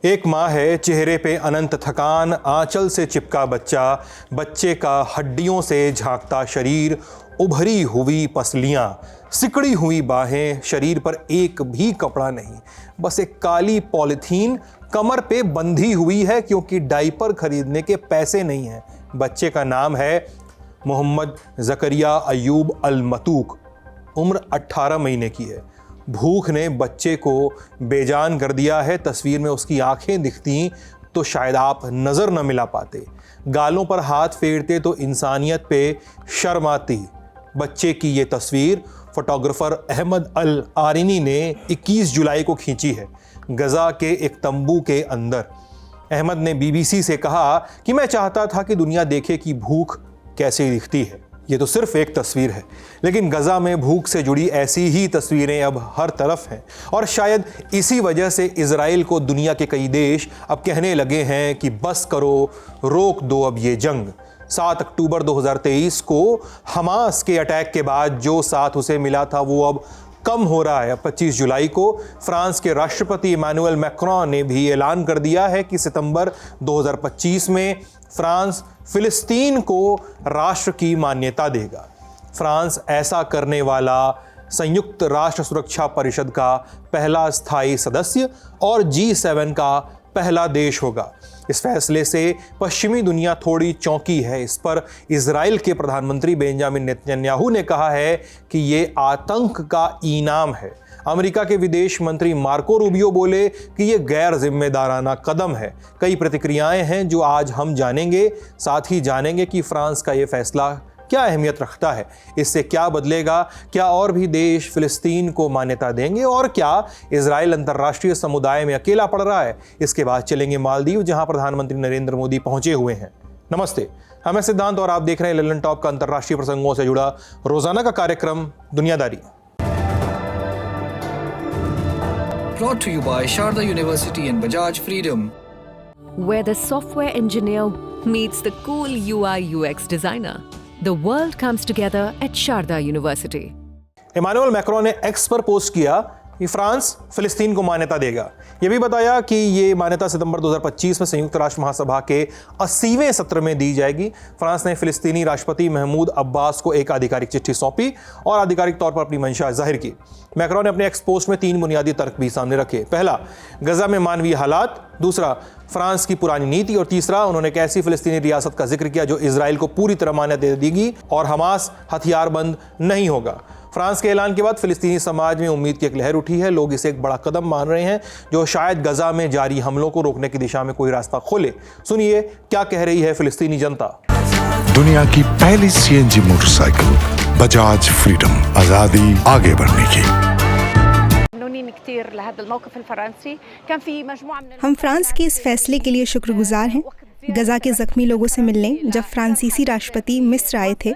एक माँ है, चेहरे पे अनंत थकान, आंचल से चिपका बच्चा, बच्चे का हड्डियों से झांकता शरीर, उभरी हुई पसलियाँ, सिकड़ी हुई बाहें, शरीर पर एक भी कपड़ा नहीं, बस एक काली पॉलिथीन कमर पे बंधी हुई है क्योंकि डायपर खरीदने के पैसे नहीं हैं। बच्चे का नाम है मोहम्मद ज़करिया अयूब अल मतूक, उम्र 18 महीने की है। भूख ने बच्चे को बेजान कर दिया है। तस्वीर में उसकी आंखें दिखती तो शायद आप नज़र न मिला पाते, गालों पर हाथ फेरते तो इंसानियत पे शर्म आती। बच्चे की ये तस्वीर फोटोग्राफर अहमद अल आरिनी ने 21 जुलाई को खींची है, गजा के एक तंबू के अंदर। अहमद ने बीबीसी से कहा कि मैं चाहता था कि दुनिया देखे कि भूख कैसे दिखती है। ये तो सिर्फ एक तस्वीर है, लेकिन गजा में भूख से जुड़ी ऐसी ही तस्वीरें अब हर तरफ हैं और शायद इसी वजह से इजराइल को दुनिया के कई देश अब कहने लगे हैं कि बस करो, रोक दो अब ये जंग। 7 अक्टूबर 2023 को हमास के अटैक के बाद जो साथ उसे मिला था वो अब कम हो रहा है। 25 जुलाई को फ्रांस के राष्ट्रपति इमैनुअल मैक्रोन ने भी ऐलान कर दिया है कि सितंबर 2025 में फ्रांस फिलिस्तीन को राष्ट्र की मान्यता देगा। फ्रांस ऐसा करने वाला संयुक्त राष्ट्र सुरक्षा परिषद का पहला स्थायी सदस्य और G7 का पहला देश होगा। इस फैसले से पश्चिमी दुनिया थोड़ी चौंकी है। इस पर इजराइल के प्रधानमंत्री बेंजामिन नेतन्याहू ने कहा है कि ये आतंक का इनाम है। अमेरिका के विदेश मंत्री मार्को रूबियो बोले कि ये गैर जिम्मेदाराना कदम है। कई प्रतिक्रियाएं हैं जो आज हम जानेंगे। साथ ही जानेंगे कि फ्रांस का ये फैसला क्या अहमियत रखता है, इससे क्या बदलेगा, क्या और भी देश फिलिस्तीन को मान्यता देंगे और क्या इजराइल अंतर्राष्ट्रीय समुदाय में अकेला पड़ रहा है। इसके बाद चलेंगे मालदीव, जहां प्रधानमंत्री नरेंद्र मोदी पहुंचे हुए हैं। नमस्ते, हम हैं सिद्धांत और आप देख रहे हैं ललन टॉप का अंतर्राष्ट्रीय प्रसंगों से जुड़ा रोजाना का कार्यक्रम दुनियादारी। Brought to you by Sharda University and Bajaj Freedom, where the software engineer meets the cool UI UX designer. The world comes together at Sharda University. Emmanuel Macron ने एक्स पर पोस्ट किया कि फ्रांस फिलिस्तीन को मान्यता देगा। यह भी बताया कि ये मान्यता सितंबर 2025 में संयुक्त राष्ट्र महासभा के 80वें सत्र में दी जाएगी। फ्रांस ने फिलिस्तीनी राष्ट्रपति महमूद अब्बास को एक आधिकारिक चिट्ठी सौंपी और आधिकारिक तौर पर अपनी मंशा जाहिर की। मैक्रोन ने अपने एक्स पोस्ट में 3 बुनियादी तर्क भी सामने रखे। पहला, गजा में मानवीय हालात, दूसरा, फ्रांस की पुरानी नीति और तीसरा, उन्होंने एक ऐसी फिलिस्तीनी रियासत का जिक्र किया जो इजराइल को पूरी तरह मान्यता देगी और हमास हथियारबंद नहीं होगा। फ्रांस के ऐलान के बाद फिलिस्तीनी समाज में उम्मीद की एक लहर उठी है। लोग इसे एक बड़ा कदम मान रहे हैं जो शायद गजा में जारी हमलों को रोकने की दिशा में कोई रास्ता खोले। सुनिए क्या कह रही है फिलिस्तीनी जनता। दुनिया की पहली CNG मोटरसाइकिल बजाज फ्रीडम, आजादी आगे बढ़ने की। हम फ्रांस के इस फैसले के लिए शुक्रगुजार हैं। गजा के जख्मी लोगों से मिलने जब फ्रांसीसी राष्ट्रपति मिस्र आए थे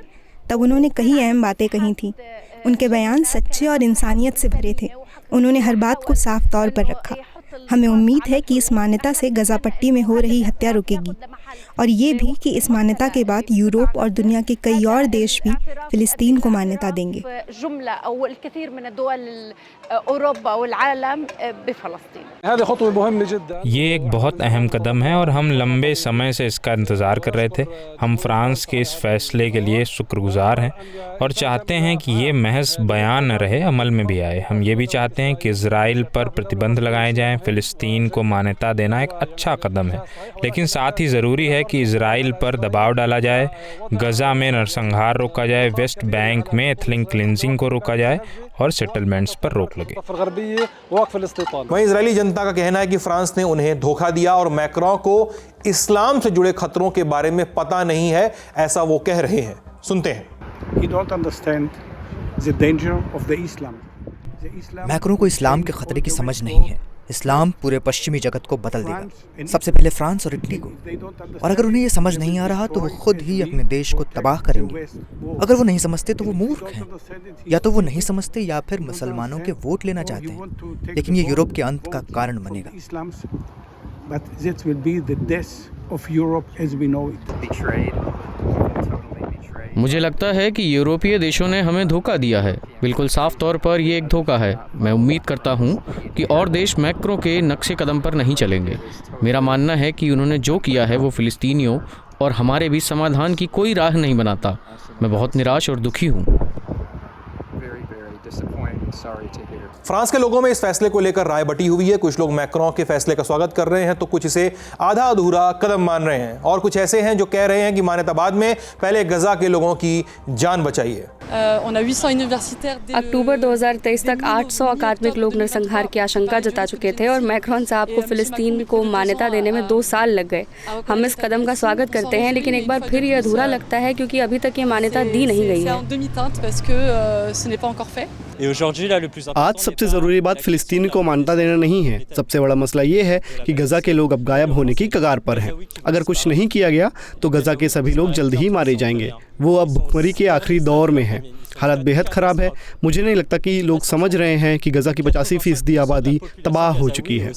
तब उन्होंने कई अहम बातें कही थी। उनके बयान सच्चे और इंसानियत से भरे थे। उन्होंने हर बात को साफ तौर पर रखा। हमें उम्मीद है कि इस मान्यता से गजा पट्टी में हो रही हत्या रुकेगी और ये भी कि इस मान्यता के बाद यूरोप और दुनिया के कई और देश भी फिलिस्तीन को मान्यता देंगे। ये एक बहुत अहम कदम है और हम लंबे समय से इसका इंतज़ार कर रहे थे। हम फ्रांस के इस फैसले के लिए शुक्रगुजार हैं और चाहते हैं कि ये महज बयान न रहे, अमल में भी आए। हम ये भी चाहते हैं कि इजराइल पर प्रतिबंध लगाए जाएं। फिलिस्तीन को मान्यता देना एक अच्छा कदम है, लेकिन साथ ही ज़रूरी है कि इजराइल पर दबाव डाला जाए, गजा में नरसंहार रोका जाए, वेस्ट बैंक में एथनिक क्लिंजिंग को रोका जाए और सेटलमेंट्स पर रोक लगे। वहीं इजरायली जनता का कहना है कि फ्रांस ने उन्हें धोखा दिया और मैक्रोन को इस्लाम से जुड़े खतरों के बारे में पता नहीं है, ऐसा वो कह रहे हैं। सुनते हैं। मैक्रोन को इस्लाम के खतरे की समझ नहीं है। इस्लाम पूरे पश्चिमी जगत को बदल देगा, सबसे पहले फ्रांस और इटली को। और अगर उन्हें ये समझ नहीं आ रहा तो वो खुद ही अपने देश को तबाह करेंगे। अगर वो नहीं समझते तो वो मूर्ख हैं। या तो वो नहीं समझते या फिर मुसलमानों के वोट लेना चाहते हैं, लेकिन ये यूरोप के अंत का कारण बनेगा। मुझे लगता है कि यूरोपीय देशों ने हमें धोखा दिया है। बिल्कुल साफ तौर पर ये एक धोखा है। मैं उम्मीद करता हूँ कि और देश मैक्रो के नक्शे कदम पर नहीं चलेंगे। मेरा मानना है कि उन्होंने जो किया है वो फ़िलिस्तीनियों और हमारे बीच समाधान की कोई राह नहीं बनाता। मैं बहुत निराश और दुखी हूँ। फ्रांस के लोगों में इस फैसले को लेकर राय बटी हुई है। कुछ लोग मैक्रों के फैसले का स्वागत कर रहे हैं तो कुछ इसे आधा अधूरा कदम मान रहे हैं, और कुछ ऐसे हैं जो कह रहे हैं कि मान्यता बाद में पहले गजा के लोगों की जान बचाइए। अक्टूबर 2023 तक 800 अकादमिक लोग नरसंहार की आशंका जता चुके थे और मैक्रोन साहब को फिलिस्तीन को मान्यता देने में 2 साल लग गए। हम इस कदम का स्वागत करते हैं, लेकिन एक बार फिर ये अधूरा लगता है क्योंकि अभी तक ये मान्यता दी नहीं गई है। आज सबसे ज़रूरी बात फिलिस्तीन को मान्यता देना नहीं है। सबसे बड़ा मसला ये है कि गजा के लोग अब गायब होने की कगार पर हैं। अगर कुछ नहीं किया गया तो गजा के सभी लोग जल्द ही मारे जाएंगे। वो अब भुखमरी के आखिरी दौर में है। हालत बेहद ख़राब है। मुझे नहीं लगता कि लोग समझ रहे हैं कि गजा की 85% आबादी तबाह हो चुकी है।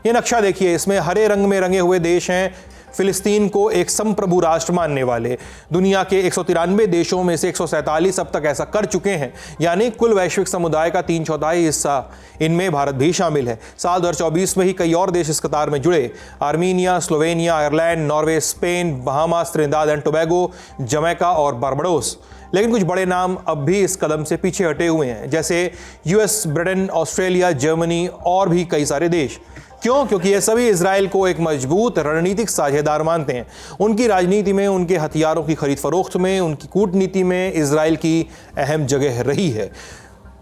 ये नक्शा देखिए, इसमें हरे रंग में रंगे हुए देश हैं फिलिस्तीन को एक संप्रभु राष्ट्र मानने वाले। दुनिया के 193 देशों में से 147 अब तक ऐसा कर चुके हैं, यानी कुल वैश्विक समुदाय का 3/4 हिस्सा। इनमें भारत भी शामिल है। साल 2024 में ही कई और देश इस कतार में जुड़े। Armenia, Slovenia, Ireland, Norway, Spain, Bahamas, Trinidad and Tobago, Jamaica और बारबाडोस। लेकिन कुछ बड़े नाम अब भी इस कदम से पीछे हटे हुए हैं, जैसे यूएस, ब्रिटेन, ऑस्ट्रेलिया, जर्मनी और भी कई सारे देश। क्यों? क्योंकि ये सभी इजराइल को एक मजबूत रणनीतिक साझेदार मानते हैं। उनकी राजनीति में, उनके हथियारों की खरीद फरोख्त में, उनकी कूटनीति में इजराइल की अहम जगह रही है।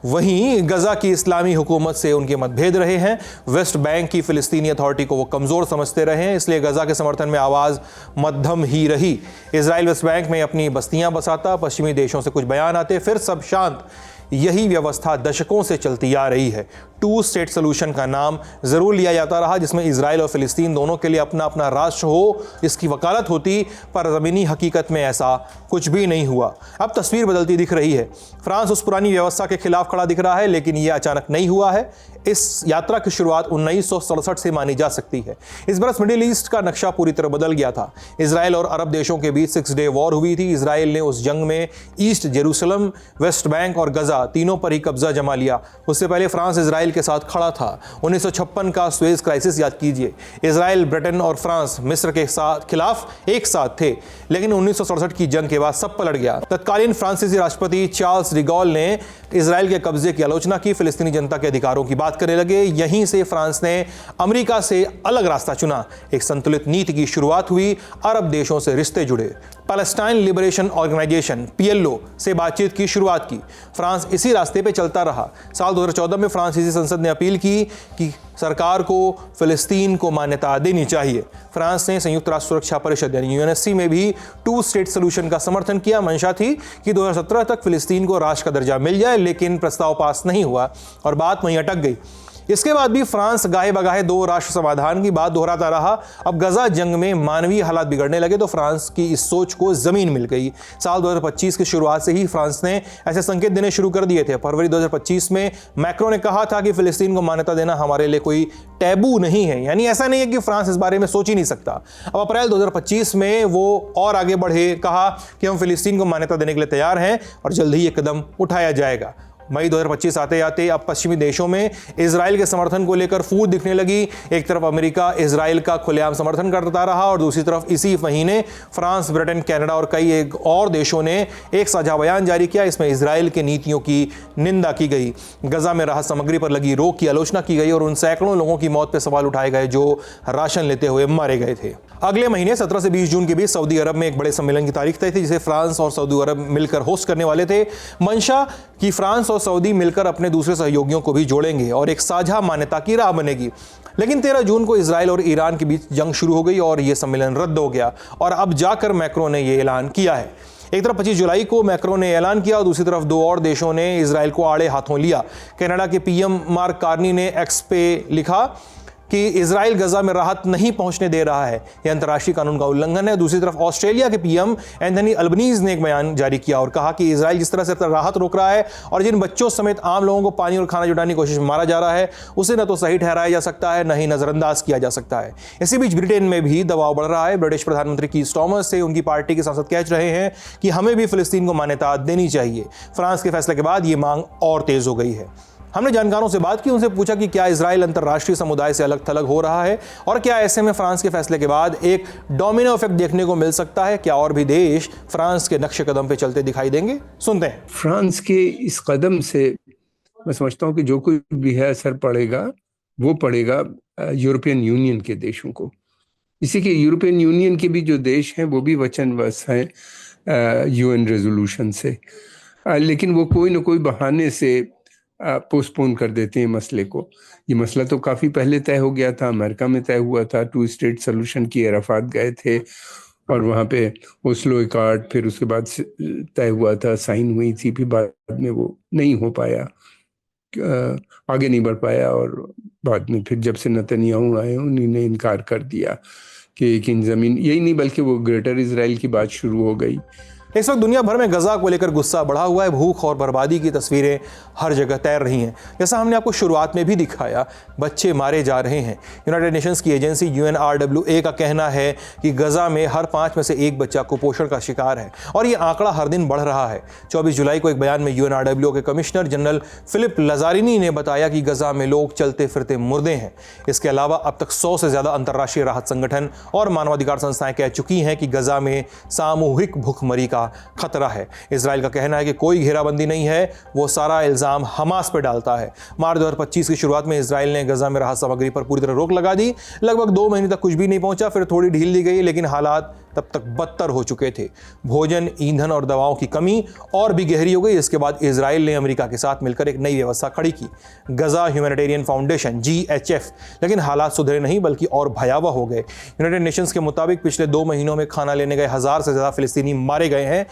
वहीं गजा की इस्लामी हुकूमत से उनके मतभेद रहे हैं। वेस्ट बैंक की फिलिस्तीनी अथॉरिटी को वो कमज़ोर समझते रहे हैं, इसलिए गजा के समर्थन में आवाज़ मध्यम ही रही। इजराइल वेस्ट बैंक में अपनी बस्तियां बसाता, पश्चिमी देशों से कुछ बयान आते, फिर सब शांत। यही व्यवस्था दशकों से चलती आ रही है। 2 स्टेट सोल्यूशन का नाम ज़रूर लिया जाता रहा, जिसमें इजराइल और फिलिस्तीन दोनों के लिए अपना अपना राष्ट्र हो, इसकी वकालत होती, पर ज़मीनी हकीकत में ऐसा कुछ भी नहीं हुआ। अब तस्वीर बदलती दिख रही है। फ्रांस उस पुरानी व्यवस्था के खिलाफ खड़ा दिख रहा है, लेकिन यह अचानक नहीं हुआ है। इस यात्रा की शुरुआत 1967 से मानी जा सकती है। इस बरस मिडिल ईस्ट का नक्शा पूरी तरह बदल गया था। इजराइल और अरब देशों के बीच 6 डे वॉर हुई थी। इजराइल ने उस जंग में ईस्ट जेरूसलम, वेस्ट बैंक और गजा तीनों पर ही कब्जा जमा लिया। उससे पहले फ्रांस इजराइल के साथ खड़ा था। 1956 का सुएज क्राइसिस याद कीजिए। इजराइल, ब्रिटेन और फ्रांस मिस्र के खिलाफ एक साथ थे, लेकिन 1967 की जंग के बाद सब पलट गया। तत्कालीन फ्रांसीसी राष्ट्रपति चार्ल्स डिगॉल ने इजराइल के कब्जे की आलोचना की, फिलिस्तीनी जनता के अधिकारों की बात करने लगे। यहीं से फ्रांस ने अमेरिका से अलग रास्ता चुना। एक संतुलित नीति की शुरुआत हुई। अरब देशों से रिश्ते जुड़े। पैलेस्टाइन लिबरेशन ऑर्गेनाइजेशन PLO से बातचीत की शुरुआत की। फ्रांस इसी रास्ते पे चलता रहा। साल 2014 में फ्रांसीसी संसद ने अपील की कि सरकार को फिलिस्तीन को मान्यता देनी चाहिए। फ्रांस ने संयुक्त राष्ट्र सुरक्षा परिषद यानी UNSC में भी 2 स्टेट सोल्यूशन का समर्थन किया। मंशा थी कि 2017 तक फिलिस्तीन को राष्ट्र का दर्जा मिल जाए, लेकिन प्रस्ताव पास नहीं हुआ और बात वहीं अटक गई। इसके बाद भी फ्रांस गाहे बगाहे 2 राष्ट्र समाधान की बात दोहराता रहा। अब गजा जंग में मानवीय हालात बिगड़ने लगे तो फ्रांस की इस सोच को जमीन मिल गई। साल 2025 की शुरुआत से ही फ्रांस ने ऐसे संकेत देने शुरू कर दिए थे। फरवरी 2025 में मैक्रो ने कहा था कि फिलिस्तीन को मान्यता देना हमारे लिए कोई टैबू नहीं है, यानी ऐसा नहीं है कि फ्रांस इस बारे में सोच ही नहीं सकता। अब अप्रैल 2025 में वो और आगे बढ़े, कहा कि हम फिलिस्तीन को मान्यता देने के लिए तैयार हैं और जल्द ही ये कदम उठाया जाएगा। मई 2025 आते आते अब पश्चिमी देशों में इजराइल के समर्थन को लेकर फूट दिखने लगी। एक तरफ अमेरिका इजराइल का खुलेआम समर्थन करता रहा और दूसरी तरफ इसी महीने फ्रांस, ब्रिटेन, कनाडा और कई एक और देशों ने एक साझा बयान जारी किया। इसमें इजराइल के नीतियों की निंदा की गई, गजा में राहत सामग्री पर लगी रोक की आलोचना की गई और उन सैकड़ों लोगों की मौत पर सवाल उठाए गए जो राशन लेते हुए मारे गए थे। अगले महीने 17 से 20 जून के बीच सऊदी अरब में एक बड़े सम्मेलन की तारीख तय थी, जिसे फ्रांस और सऊदी अरब मिलकर होस्ट करने वाले थे। मंशा कि फ्रांस और सऊदी मिलकर अपने दूसरे सहयोगियों को भी जोड़ेंगे और एक साझा मान्यता की राह बनेगी। लेकिन 13 जून को इजराइल और ईरान के बीच जंग शुरू हो गई और यह सम्मेलन रद्द हो गया और अब जाकर मैक्रो ने यह ऐलान किया है। एक तरफ 25 जुलाई को मैक्रो ने ऐलान किया और दूसरी तरफ 2 और देशों ने इजराइल को आड़े हाथों लिया। कनाडा के PM मार्क कार्नी ने एक्स पे लिखा, कि इजराइल गजा में राहत नहीं पहुंचने दे रहा है, यह अंतर्राष्ट्रीय कानून का उल्लंघन है। दूसरी तरफ ऑस्ट्रेलिया के पीएम एंथनी अल्बनीज ने एक बयान जारी किया और कहा कि इजराइल जिस तरह से राहत रोक रहा है और जिन बच्चों समेत आम लोगों को पानी और खाना जुटाने की कोशिश में मारा जा रहा है, उसे न तो सही ठहराया जा सकता है, न ही नजरअंदाज किया जा सकता है। इसी बीच ब्रिटेन में भी दबाव बढ़ रहा है। ब्रिटिश प्रधानमंत्री कीर स्टार्मर से उनकी पार्टी के सांसद कह रहे हैं कि हमें भी फिलिस्तीन को मान्यता देनी चाहिए। फ्रांस के फैसले के बाद ये मांग और तेज हो गई है। हमने जानकारों से बात की, उनसे पूछा कि क्या इजराइल अंतर्राष्ट्रीय समुदाय से अलग थलग हो रहा है और क्या ऐसे में फ्रांस के फैसले के बाद एक डोमिनो इफेक्ट देखने को मिल सकता है। क्या और भी देश फ्रांस के नक्शे कदम पे चलते दिखाई देंगे? सुनते हैं। फ्रांस के इस कदम से मैं समझता हूं कि जो कोई भी है असर पड़ेगा वो पड़ेगा यूरोपियन यूनियन के देशों को। इसी के यूरोपियन यूनियन के भी जो देश हैं वो भी वचनबद्ध हैं यूएन रेजोल्यूशन से, लेकिन वो कोई ना कोई बहाने से पोस्टपोन कर देते हैं मसले को। ये मसला तो काफ़ी पहले तय हो गया था, अमेरिका में तय हुआ था, 2 स्टेट सोल्यूशन की अराफात गए थे और वहाँ पे ओस्लो अकॉर्ड फिर उसके बाद तय हुआ था, साइन हुई थी, फिर बाद में वो नहीं हो पाया, आगे नहीं बढ़ पाया और बाद में फिर जब से नेतन्याहू आए उन्होंने इनकार कर दिया कि इन ज़मीन यही नहीं बल्कि वो ग्रेटर इजराइल की बात शुरू हो गई। इस वक्त दुनिया भर में गजा को लेकर गुस्सा बढ़ा हुआ है। भूख और बर्बादी की तस्वीरें हर जगह तैर रही हैं। जैसा हमने आपको शुरुआत में भी दिखाया, बच्चे मारे जा रहे हैं। यूनाइटेड नेशंस की एजेंसी UNRWA का कहना है कि गजा में हर 5 में से 1 बच्चा कुपोषण का शिकार है और ये आंकड़ा हर दिन बढ़ रहा है। 24 जुलाई को एक बयान में UNRWA के कमिश्नर जनरल फिलिप लजारिनी ने बताया कि गजा में लोग चलते फिरते मुर्दे हैं। इसके अलावा अब तक 100 से ज़्यादा अंतर्राष्ट्रीय राहत संगठन और मानवाधिकार संस्थाएं कह चुकी हैं कि गजा में सामूहिक भुखमरी का खतरा है। इजराइल का कहना है कि कोई घेराबंदी नहीं है, वो सारा इल्जाम हमास पर डालता है। मार्च 2025 की शुरुआत में इजराइल ने गजा में राहत सामग्री पर पूरी तरह रोक लगा दी। लगभग 2 महीने तक कुछ भी नहीं पहुंचा, फिर थोड़ी ढील दी गई, लेकिन हालात तब तक बदतर हो चुके थे। भोजन, ईंधन और दवाओं की कमी और भी गहरी हो गई। इसके बाद इजराइल ने अमेरिका के साथ मिलकर एक नई व्यवस्था खड़ी की, गजा ह्यूमैनिटेरियन फाउंडेशन GHF, लेकिन हालात सुधरे नहीं बल्कि और भयावह हो गए। यूनाइटेड नेशंस के मुताबिक पिछले 2 महीनों में खाना लेने गए 1000 से ज़्यादा फिलिस्तीनी मारे गए हैं।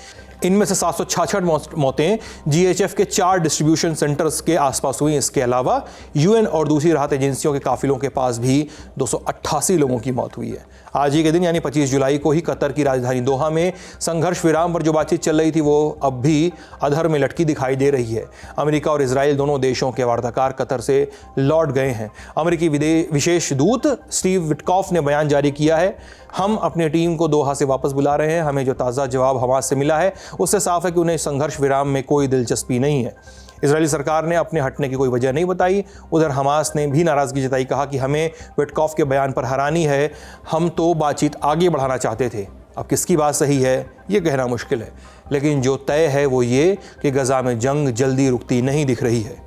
इनमें से 766 मौतें GHF के 4 डिस्ट्रीब्यूशन सेंटर्स के आसपास हुई। इसके अलावा UN और दूसरी राहत एजेंसियों के काफिलों के पास भी 288 लोगों की मौत हुई है। आज ही के दिन यानी 25 जुलाई को ही कतर की राजधानी दोहा में संघर्ष विराम पर जो बातचीत चल रही थी वो अब भी अधर में लटकी दिखाई दे रही है। अमेरिका और इजराइल दोनों देशों के वार्ताकार कतर से लौट गए हैं। अमेरिकी विशेष दूत स्टीव विटकॉफ ने बयान जारी किया है, हम अपनी टीम को दोहा से वापस बुला रहे हैं। हमें जो ताज़ा जवाब हमास से मिला है उससे साफ है कि उन्हें संघर्ष विराम में कोई दिलचस्पी नहीं है। इजरायली सरकार ने अपने हटने की कोई वजह नहीं बताई। उधर हमास ने भी नाराज़गी जताई, कहा कि हमें विटकॉफ के बयान पर हैरानी है, हम तो बातचीत आगे बढ़ाना चाहते थे। अब किसकी बात सही है ये कहना मुश्किल है, लेकिन जो तय है वो ये कि गजा में जंग जल्दी रुकती नहीं दिख रही है।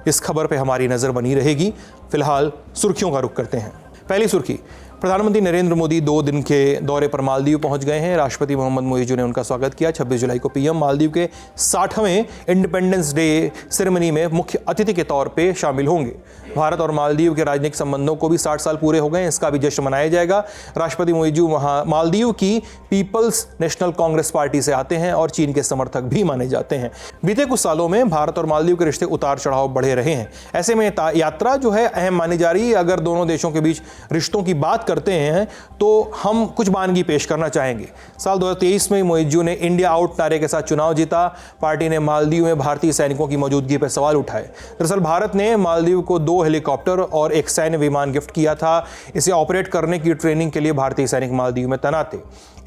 इस खबर पर हमारी नज़र बनी रहेगी। फिलहाल सुर्खियों का रुख करते हैं। पहली सुर्खी, प्रधानमंत्री नरेंद्र मोदी 2 दिन के दौरे पर मालदीव पहुंच गए हैं। राष्ट्रपति मोहम्मद मोइजू ने उनका स्वागत किया। 26 जुलाई को पीएम मालदीव के 60वें इंडिपेंडेंस डे सेरेमनी में मुख्य अतिथि के तौर पे शामिल होंगे। भारत और मालदीव के राजनीतिक संबंधों को भी 60 साल पूरे हो गए हैं, इसका भी जश्न मनाया जाएगा। राष्ट्रपति मोइजू मालदीव की पीपल्स नेशनल कांग्रेस पार्टी से आते हैं और चीन के समर्थक भी माने जाते हैं। बीते कुछ सालों में भारत और मालदीव के रिश्ते उतार चढ़ाव बढ़े रहे हैं। ऐसे में यात्रा जो है अहम मानी जा रही है। अगर दोनों देशों के बीच रिश्तों की बात करते हैं तो हम कुछ बानगी पेश करना चाहेंगे। साल 2023 में मोइजू ने इंडिया आउट नारे के साथ चुनाव जीता। पार्टी ने मालदीव में भारतीय सैनिकों की मौजूदगी पर सवाल उठाए। दरअसल भारत ने मालदीव को 2 हेलीकॉप्टर और एक सैन्य विमान गिफ्ट किया था। इसे ऑपरेट करने की ट्रेनिंग के लिए भारतीय सैनिक मालदीव में तैनात थे।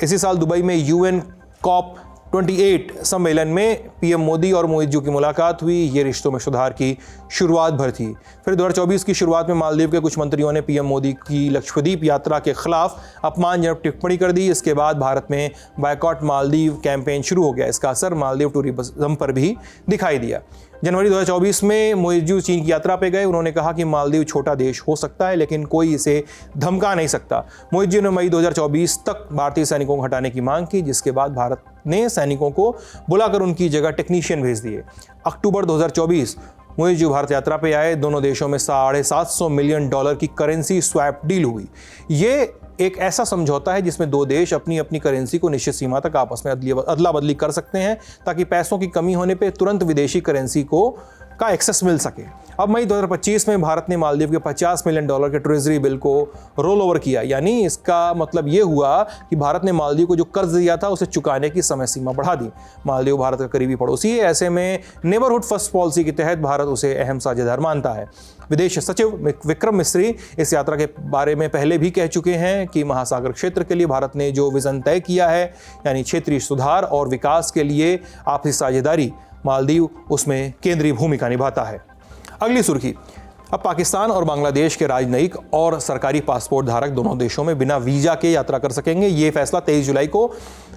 इसी साल दुबई में UN COP28 सम्मेलन में पीएम मोदी और मोइजू की मुलाकात हुई। ये रिश्तों में सुधार की शुरुआत भर थी। फिर 2024 की शुरुआत में मालदीव के कुछ मंत्रियों ने पीएम मोदी की लक्षद्वीप यात्रा के खिलाफ अपमानजनक टिप्पणी कर दी। इसके बाद भारत में बायकॉट मालदीव कैंपेन शुरू हो गया। इसका असर मालदीव टूरिज्म पर भी दिखाई दिया। जनवरी 2024 में मोइजू चीन की यात्रा पे गए। उन्होंने कहा कि मालदीव छोटा देश हो सकता है लेकिन कोई इसे धमका नहीं सकता। मोइजू ने मई 2024 तक भारतीय सैनिकों को हटाने की मांग की, जिसके बाद भारत ने सैनिकों को बुलाकर उनकी जगह टेक्नीशियन भेज दिए। अक्टूबर 2024 मोइजू भारत यात्रा पे आए। दोनों देशों में $750 मिलियन की करेंसी स्वैप डील हुई। ये एक ऐसा समझौता है जिसमें 2 देश अपनी अपनी करेंसी को निश्चित सीमा तक आपस में अदला बदली कर सकते हैं ताकि पैसों की कमी होने पे तुरंत विदेशी करेंसी को का एक्सेस मिल सके। अब मई 2025 में भारत ने मालदीव के $50 मिलियन के ट्रेजरी बिल को रोल ओवर किया, यानी इसका मतलब ये हुआ कि भारत ने मालदीव को जो कर्ज दिया था उसे चुकाने की समय सीमा बढ़ा दी। मालदीव भारत का करीबी पड़ोसी है, ऐसे में नेबरहुड फर्स्ट पॉलिसी के तहत भारत उसे अहम साझेदार मानता है। विदेश सचिव विक्रम मिस्री इस यात्रा के बारे में पहले भी कह चुके हैं कि महासागर क्षेत्र के लिए भारत ने जो विजन तय किया है, यानी क्षेत्रीय सुधार और विकास के लिए आपसी साझेदारी, मालदीव उसमें केंद्रीय भूमिका निभाता है। अगली सुर्खी, अब पाकिस्तान और बांग्लादेश के राजनयिक और सरकारी पासपोर्ट धारक दोनों देशों में बिना वीजा के यात्रा कर सकेंगे। ये फैसला 23 जुलाई को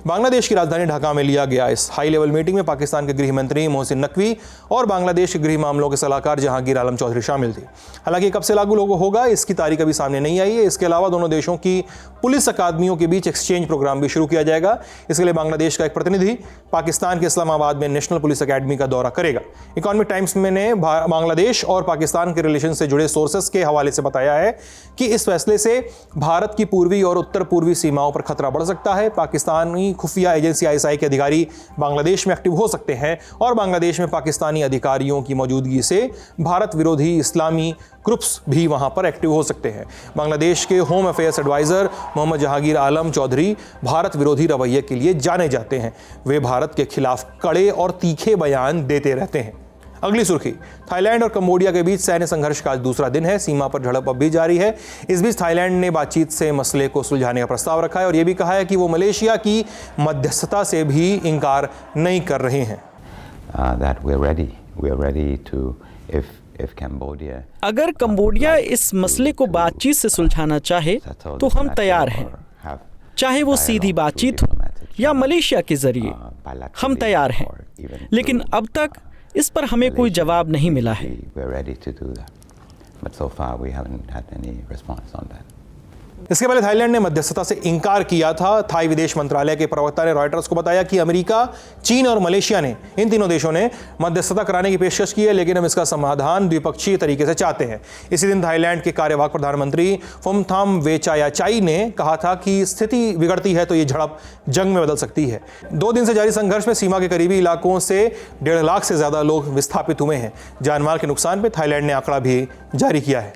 बांग्लादेश की राजधानी ढाका में लिया गया। इस हाई लेवल मीटिंग में पाकिस्तान के गृह मंत्री मोहसिन नकवी और बांग्लादेश के गृह मामलों के सलाहकार जहांगीर आलम चौधरी शामिल थे। हालांकि कब से लागू होगा इसकी तारीख अभी सामने नहीं आई है। इसके अलावा दोनों देशों की पुलिस अकादमियों के बीच एक्सचेंज प्रोग्राम भी शुरू किया जाएगा। इसके लिए बांग्लादेश का एक प्रतिनिधि पाकिस्तान के इस्लामाबाद में नेशनल पुलिस अकेडमी का दौरा करेगा। इकोनॉमिक टाइम्स ने बांग्लादेश और पाकिस्तान के रिलेशन से जुड़े सोर्सेस के हवाले से बताया है कि इस फैसले से भारत की पूर्वी और उत्तर पूर्वी सीमाओं पर खतरा बढ़ सकता है। पाकिस्तानी खुफिया एजेंसी ISI के अधिकारी बांग्लादेश में एक्टिव हो सकते हैं और बांग्लादेश में पाकिस्तानी अधिकारियों की मौजूदगी से भारत विरोधी इस्लामी ग्रुप्स भी वहां पर एक्टिव हो सकते हैं। बांग्लादेश के home affairs adviser Mohammad Jahangir Alam Chowdhury Bharat विरोधी रवैये के लिए जाने जाते हैं। वे भारत के खिलाफ कड़े और तीखे बयान देते रहते हैं। अगली सुर्खी, थाईलैंड और कंबोडिया के बीच सैन्य संघर्ष का आज दूसरा दिन है। सीमा पर झड़प अब भी जारी है। इस बीच थाईलैंड ने बातचीत से मसले को सुलझाने का प्रस्ताव रखा है और यह भी कहा है कि वो मलेशिया की मध्यस्थता से भी इनकार नहीं कर रहे हैं। अगर कंबोडिया इस मसले को बातचीत से सुलझाना चाहे तो हम तैयार हैं, चाहे वो सीधी बातचीत हो या मलेशिया के जरिए, हम तैयार हैं। लेकिन अब तक इस पर हमें कोई जवाब नहीं मिला है। इसके पहले थाईलैंड ने मध्यस्थता से इनकार किया था। थाई विदेश मंत्रालय के प्रवक्ता ने रॉयटर्स को बताया कि अमेरिका, चीन और मलेशिया ने, इन तीनों देशों ने मध्यस्थता कराने की पेशकश की है, लेकिन हम इसका समाधान द्विपक्षीय तरीके से चाहते हैं। इसी दिन थाईलैंड के कार्यवाहक प्रधानमंत्री फुमथाम वेचायाचाई ने कहा था कि स्थिति बिगड़ती है तो ये झड़प जंग में बदल सकती है। 2 दिन से जारी संघर्ष में सीमा के करीबी इलाकों से 1.5 लाख से ज्यादा लोग विस्थापित हुए हैं। जानमाल के नुकसान पर थाईलैंड ने आंकड़ा भी जारी किया है।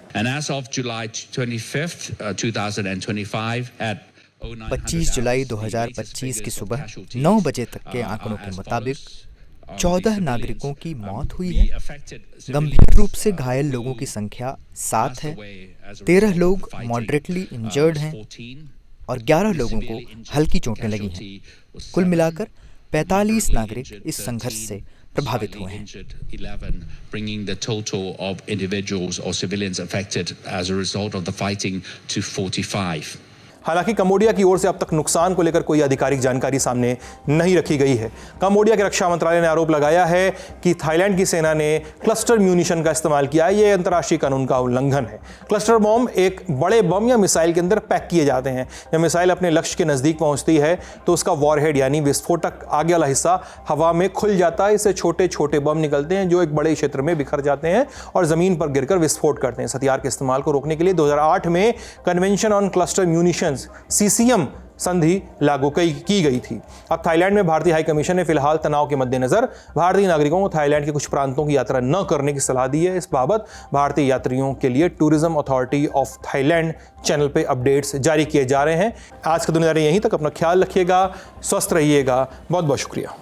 25 जुलाई 2025 की सुबह 9 बजे तक के आंकड़ों के मुताबिक 14 नागरिकों की मौत हुई है। गंभीर रूप से घायल लोगों की संख्या 7 है। 13 लोग मॉडरेटली इंजर्ड हैं और 11 लोगों को हल्की चोटें लगी हैं। कुल मिलाकर 45 नागरिक इस संघर्ष से प्रभावित हुए हैं। हालांकि कंबोडिया की ओर से अब तक नुकसान को लेकर कोई आधिकारिक जानकारी सामने नहीं रखी गई है। कंबोडिया के रक्षा मंत्रालय ने आरोप लगाया है कि थाईलैंड की सेना ने क्लस्टर म्यूनिशन का इस्तेमाल किया है। ये अंतर्राष्ट्रीय कानून का उल्लंघन है। क्लस्टर बम एक बड़े बम या मिसाइल के अंदर पैक किए जाते हैं। जब मिसाइल अपने लक्ष्य के नज़दीक पहुंचती है तो उसका वॉरहेड यानी विस्फोटक आगे वाला हिस्सा हवा में खुल जाता है। इससे छोटे छोटे बम निकलते हैं जो एक बड़े क्षेत्र में बिखर जाते हैं और ज़मीन पर गिरकर विस्फोट करते हैं। इस हथियार के इस्तेमाल को रोकने के लिए 2008 में convention on cluster munition CCM संधि लागू की गई थी। अब थाईलैंड में भारतीय हाई कमीशन ने फिलहाल तनाव के मद्देनजर भारतीय नागरिकों को थाईलैंड के कुछ प्रांतों की यात्रा न करने की सलाह दी है। इस बाबत भारतीय यात्रियों के लिए tourism authority of Thailand channel पे अपडेट्स जारी किए जा रहे हैं। आज का दुनियादारी यहीं तक। अपना ख्याल रखिएगा, स्वस्थ रहिएगा। बहुत बहुत शुक्रिया।